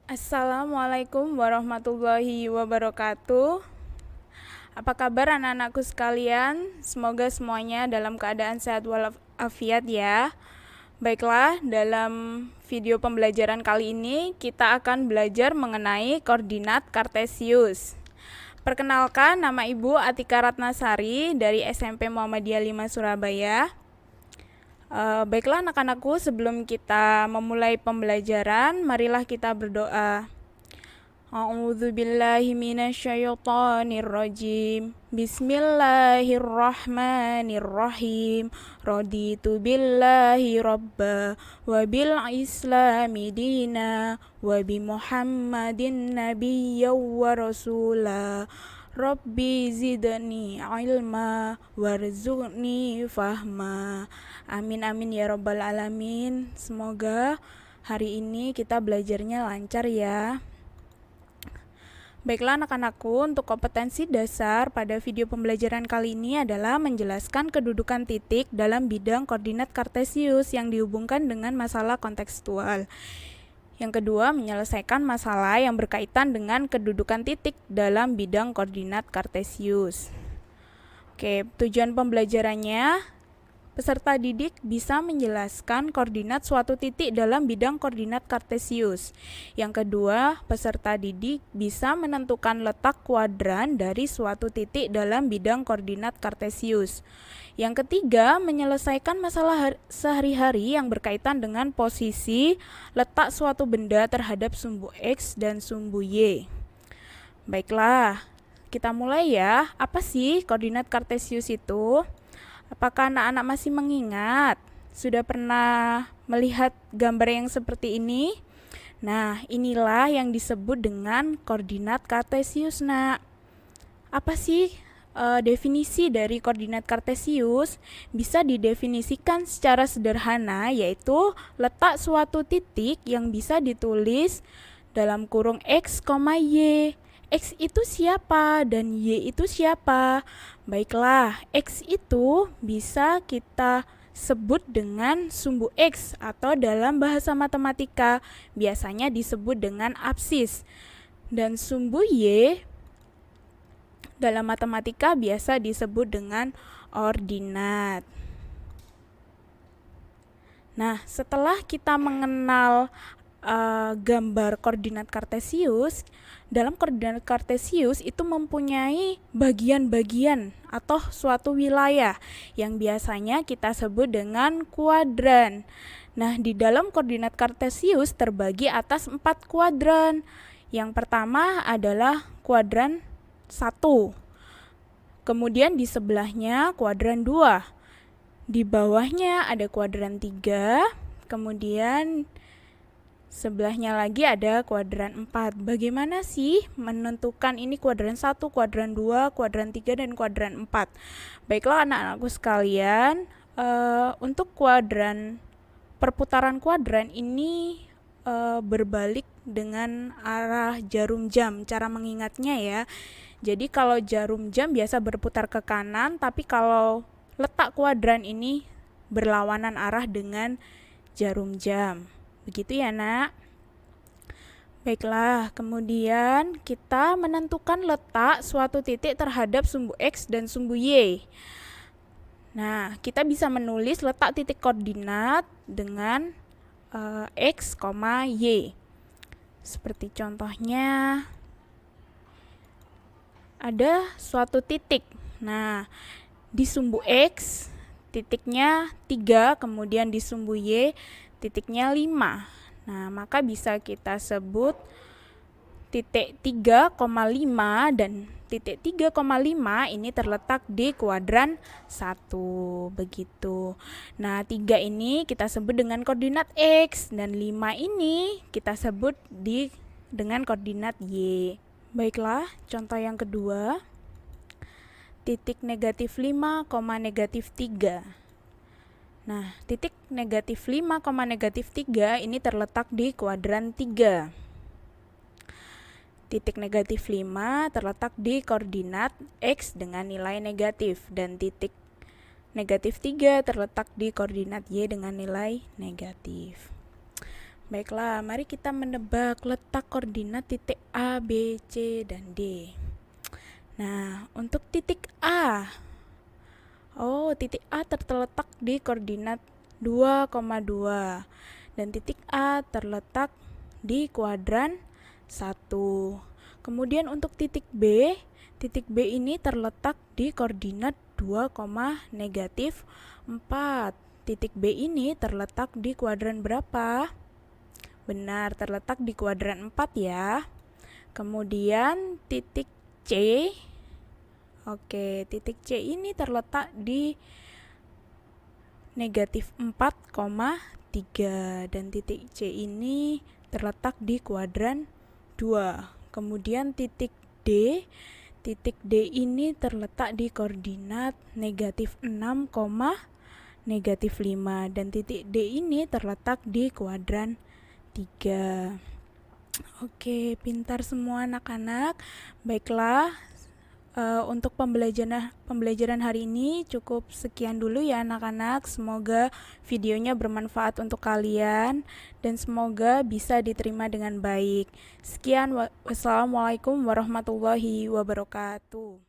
Assalamualaikum warahmatullahi wabarakatuh. Apa kabar anak-anakku sekalian? Semoga semuanya dalam keadaan sehat walafiat ya. Baiklah, dalam video pembelajaran kali ini kita akan belajar mengenai koordinat Kartesius. Perkenalkan, nama Ibu Atika Ratnasari dari SMP Muhammadiyah 5 Surabaya. Baiklah anak-anakku, sebelum kita memulai pembelajaran, marilah kita berdoa. A'udzu billahi minasyaitonir rajim. Bismillahirrahmanirrahim. Raditu billahi rabba wa bil islami dina wa bi Muhammadin nabiyya wa rasula. Rabbi zidni ilma warzuqni fahma. Amin amin ya rabbal alamin. Semoga hari ini kita belajarnya lancar ya. Baiklah anak-anakku, untuk kompetensi dasar pada video pembelajaran kali ini adalah menjelaskan kedudukan titik dalam bidang koordinat Kartesius yang dihubungkan dengan masalah kontekstual. Yang kedua, menyelesaikan masalah yang berkaitan dengan kedudukan titik dalam bidang koordinat Kartesius. Oke, tujuan pembelajarannya, peserta didik bisa menjelaskan koordinat suatu titik dalam bidang koordinat Kartesius. Yang kedua, peserta didik bisa menentukan letak kuadran dari suatu titik dalam bidang koordinat Kartesius. Yang ketiga, menyelesaikan masalah sehari-hari yang berkaitan dengan posisi letak suatu benda terhadap sumbu X dan sumbu Y. Baiklah, kita mulai ya. Apa sih koordinat Kartesius itu? Apakah anak-anak masih mengingat? Sudah pernah melihat gambar yang seperti ini? Nah, inilah yang disebut dengan koordinat Kartesius, nak. Apa sih definisi dari koordinat Kartesius? Bisa didefinisikan secara sederhana, yaitu letak suatu titik yang bisa ditulis dalam kurung X, Y. X itu siapa dan Y itu siapa? Baiklah, X itu bisa kita sebut dengan sumbu X atau dalam bahasa matematika biasanya disebut dengan absis. Dan sumbu Y dalam matematika biasa disebut dengan ordinat. Nah, setelah kita mengenal gambar koordinat Kartesius, dalam koordinat Kartesius itu mempunyai bagian-bagian atau suatu wilayah yang biasanya kita sebut dengan kuadran. Nah, di dalam koordinat Kartesius terbagi atas 4 kuadran. Yang pertama adalah kuadran 1. Kemudian di sebelahnya kuadran 2. Di bawahnya ada kuadran 3. Kemudian sebelahnya lagi ada kuadran 4. Bagaimana sih menentukan ini kuadran 1, kuadran 2, kuadran 3, dan kuadran 4? Baiklah anak-anakku sekalian, untuk kuadran, perputaran kuadran ini berbalik dengan arah jarum jam. Cara mengingatnya ya. Jadi kalau jarum jam biasa berputar ke kanan, tapi kalau letak kuadran ini berlawanan arah dengan jarum jam. Begitu ya, nak? Baiklah, kemudian kita menentukan letak suatu titik terhadap sumbu X dan sumbu Y. Nah, kita bisa menulis letak titik koordinat dengan X, Y. Seperti contohnya, ada suatu titik. Nah, di sumbu X titiknya 3, kemudian di sumbu Y titiknya 5. Nah, maka bisa kita sebut titik 3,5 dan titik 3,5 ini terletak di kuadran 1. Begitu. Nah, 3 ini kita sebut dengan koordinat X dan 5 ini kita sebut dengan koordinat Y. Baiklah, contoh yang kedua, titik negatif 5, negatif 3. Nah, titik negatif 5, negatif 3 ini terletak di kuadran 3. Titik negatif 5 terletak di koordinat X dengan nilai negatif, dan titik negatif 3 terletak di koordinat Y dengan nilai negatif. Baiklah, mari kita menebak letak koordinat titik A, B, C, dan D. Nah, untuk titik A, titik A terletak di koordinat 2,2 dan titik A terletak di kuadran 1. Kemudian untuk titik B ini terletak di koordinat 2, negatif 4. Titik B ini terletak di kuadran berapa? Benar, terletak di kuadran 4 ya. Kemudian titik C, titik C ini terletak di negatif 4,3 dan titik C ini terletak di kuadran 2. Kemudian titik D ini terletak di koordinat negatif 6, negatif 5 dan titik D ini terletak di kuadran 3. Oke, pintar semua anak-anak. Baiklah, untuk pembelajaran hari ini cukup sekian dulu ya anak-anak. Semoga videonya bermanfaat untuk kalian dan semoga bisa diterima dengan baik. Sekian, wassalamualaikum warahmatullahi wabarakatuh.